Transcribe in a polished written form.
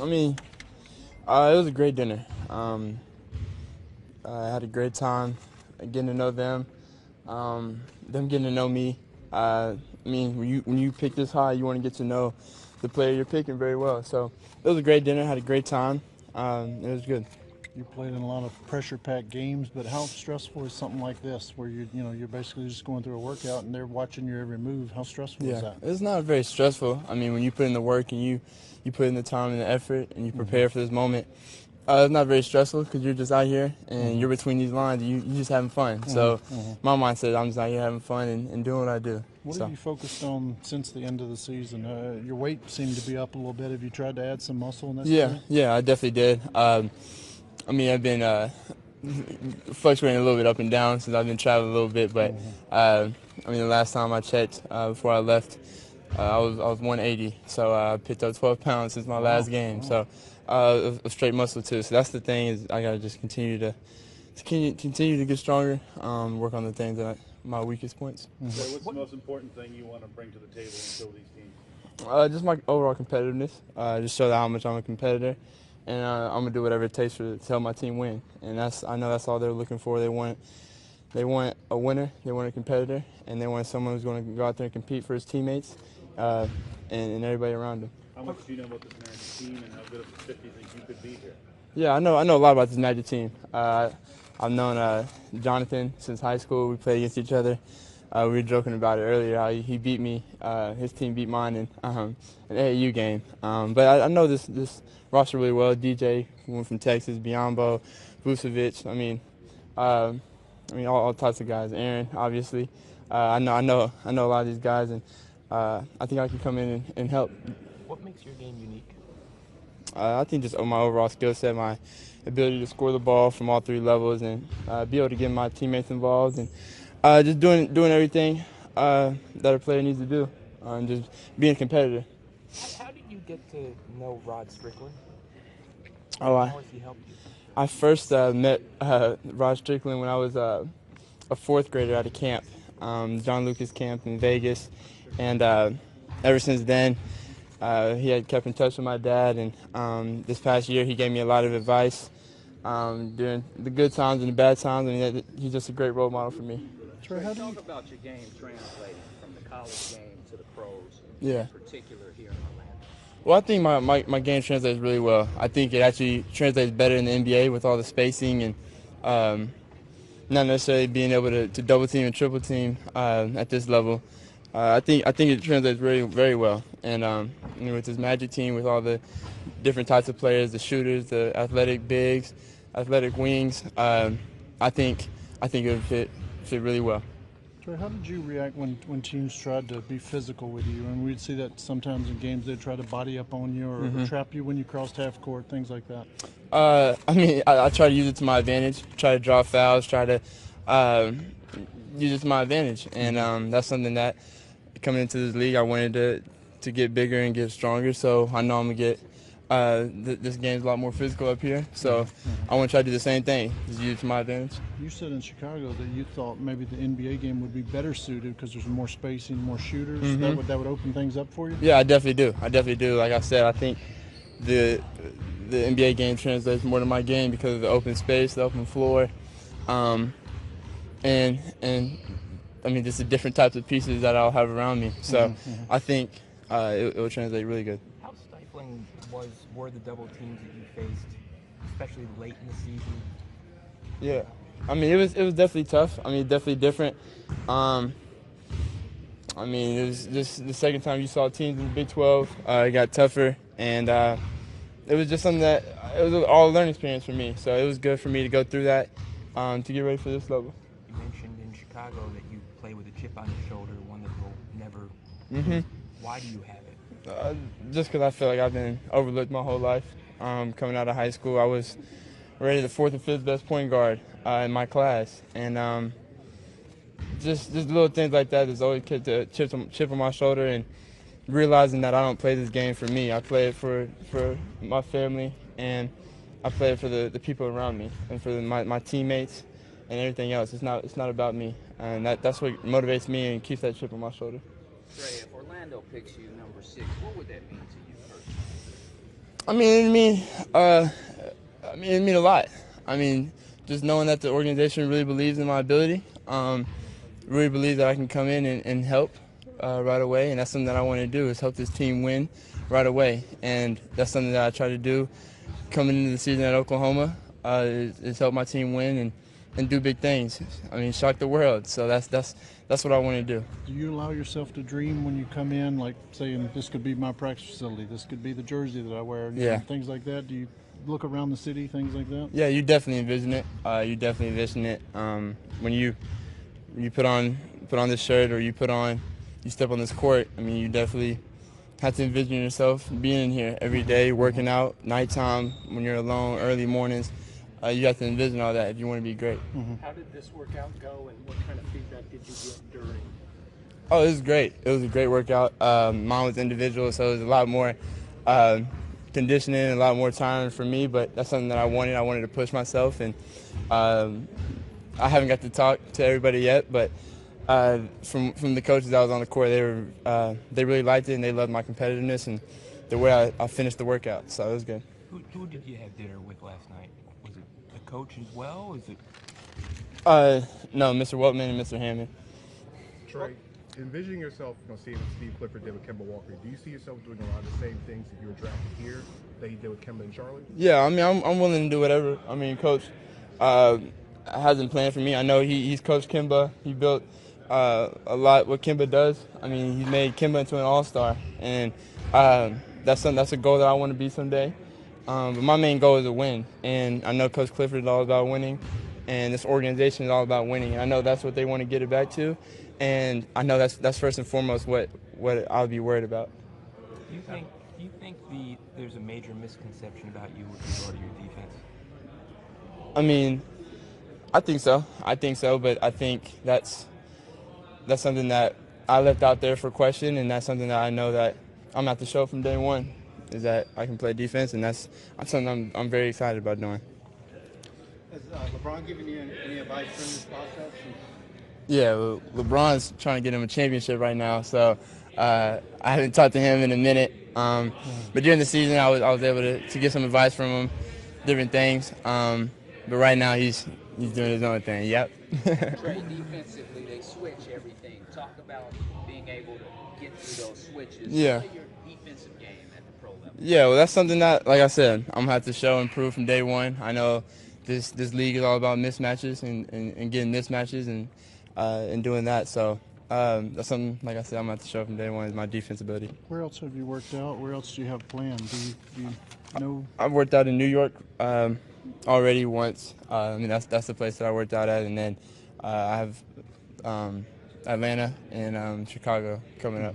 I mean, it was a great dinner. I had a great time getting to know them getting to know me. I mean, when you pick this high, you want to get to know the player you're picking very well. So it was a great dinner. Had a great time. It was good. You played in a lot of pressure-packed games, but how stressful is something like this, where you're basically just going through a workout and they're watching your every move? How stressful is Yeah, that? it's not very stressful. I mean, when you put in the work and you put in the time and the effort and you prepare for this moment, it's not very stressful because you're just out here and you're between these lines. You're just having fun. So my mindset, I'm just out here having fun and doing what I do. What So have you focused on since the end of the season? Your weight seemed to be up a little bit. Have you tried to add some muscle in that yeah, area? yeah, I definitely did. I mean, I've been fluctuating a little bit up and down since I've been traveling a little bit, but I mean, the last time I checked before I left, I was 180, so I picked up 12 pounds since my last game. So a straight muscle too. So that's the thing is I gotta just continue to get stronger, work on the things that my weakest points. So what's the most important thing you want to bring to the table and show these teams? Just my overall competitiveness. Just show how much I'm a competitor, and I'm gonna do whatever it takes to help my team win. And I know that's all they're looking for. They want a winner, they want a competitor, and they want someone who's going to go out there and compete for his teammates and everybody around him. How much do you know about this Magic team and how good of a fit do you think you could be here? Yeah, I know a lot about this Magic team. I've known Jonathan since high school. We played against each other. We were joking about it earlier how he beat me. His team beat mine in an AAU game. But I know this roster really well. DJ went from Texas, Biombo, Vucevic. All types of guys. Aaron, obviously. I know a lot of these guys, and I think I can come in and help. What makes your game unique? I think just my overall skill set, my ability to score the ball from all three levels, and be able to get my teammates involved, and just doing everything that a player needs to do, and just being a competitor. How did you get to know Rod Strickland? Oh, How has he helped you? I first met Rod Strickland when I was a fourth grader at a camp, John Lucas camp in Vegas, and ever since then, he had kept in touch with my dad, and this past year he gave me a lot of advice during the good times and the bad times. I mean, he's just a great role model for me. Trae, how do Talk you about your game translating from the college game to the pros, Yeah. in particular here in Orlando. Well, I think my game translates really well. I think it actually translates better in the NBA with all the spacing and not necessarily being able to double team and triple team at this level. I think it translates very very well. And with this Magic team, with all the different types of players, the shooters, the athletic bigs, athletic wings, I think it would fit really well. Trey, how did you react when teams tried to be physical with you? And we'd see that sometimes in games they'd try to body up on you or trap you when you crossed half court, things like that. I try to use it to my advantage, try to draw fouls, try to use it to my advantage. And that's something that coming into this league I wanted to get bigger and get stronger. So I know I'm going to get this game's a lot more physical up here. So I want to try to do the same thing, just use it to my advantage. You said in Chicago that you thought maybe the NBA game would be better suited because there's more spacing, more shooters. That would open things up for you? Yeah, I definitely do. Like I said, I think the NBA game translates more to my game because of the open space, the open floor, and I mean just the different types of pieces that I'll have around me. So I think it will translate really good. How stifling were the double teams that you faced, especially late in the season? Yeah, I mean it was definitely tough. I mean definitely different. I mean it was just the second time you saw teams in the Big 12. It got tougher, and it was just something that it was all a learning experience for me. So it was good for me to go through that to get ready for this level. You mentioned in Chicago that you play with a chip on your shoulder, one that will never. Why do you have it? Just because I feel like I've been overlooked my whole life. Coming out of high school, I was rated the fourth or fifth best point guard in my class, and just little things like that has always kept a chip on my shoulder, and realizing that I don't play this game for me. I play it for my family, and I play it for the people around me and for my teammates and everything else. It's not about me, and that's what motivates me and keeps that chip on my shoulder. Trae, if Orlando picks you number 6, what would that mean to you It mean a lot. I mean, just knowing that the organization really believes in my ability, really believes that I can come in and help right away, and that's something that I want to do is help this team win right away, and that's something that I try to do coming into the season at Oklahoma is help my team win and do big things. I mean, shock the world. So that's what I want to do. Do you allow yourself to dream when you come in, like saying this could be my practice facility, this could be the jersey that I wear, Yeah. things like that? Do you look around the city, things like that? Yeah, you definitely envision it. When you put on this shirt or you step on this court. I mean, you definitely have to envision yourself being in here every day, working out, nighttime, when you're alone, early mornings. You have to envision all that if you want to be great. How did this workout go, and what kind of feedback did you get during? Oh, it was great. It was a great workout. Mine was individual, so it was a lot more conditioning, a lot more time for me, but that's something that I wanted. I wanted to push myself, and I haven't got to talk to everybody yet, but from the coaches that was on the court, they really liked it, and they loved my competitiveness and the way I finished the workout, so it was good. Who did you have dinner with last night? Was it the coach as well? Is it? No, Mr. Weltman and Mr. Hammond. Trae, envisioning yourself, seeing what Steve Clifford did with Kemba Walker, do you see yourself doing a lot of the same things if you were drafted here that you did with Kemba and Charlotte? Yeah, I mean, I'm willing to do whatever. I mean, Coach hasn't planned for me. I know he's coached Kemba. He built a lot what Kemba does. I mean, he made Kemba into an all-star, and that's a goal that I want to be someday. But my main goal is to win, and I know Coach Clifford is all about winning, and this organization is all about winning. And I know that's what they want to get it back to, and I know that's first and foremost what I'll be worried about. Do you think there's a major misconception about you with regard to your defense? I mean, I think so, but I think that's something that I left out there for question, and that's something that I know that I'm going to have to show from day one, is that I can play defense, and that's something I'm very excited about doing. Has LeBron given you any advice during this process? Yeah, LeBron's trying to get him a championship right now, so I haven't talked to him in a minute. But during the season, I was able to get some advice from him, different things. But right now, he's doing his own thing. Yep. Trae, defensively, they switch everything. Talk about being able to get through those switches. Yeah. What are your defensive game at the pro level? Yeah, well, that's something that, like I said, I'm going to have to show and prove from day one. I know this league is all about mismatches and getting mismatches and doing that. So that's something, like I said, I'm going to have to show from day one is my defense ability. Where else have you worked out? Where else do you have planned? Do you know? I've worked out in New York already once. I mean, that's the place that I worked out at. And then I have Atlanta and Chicago coming up.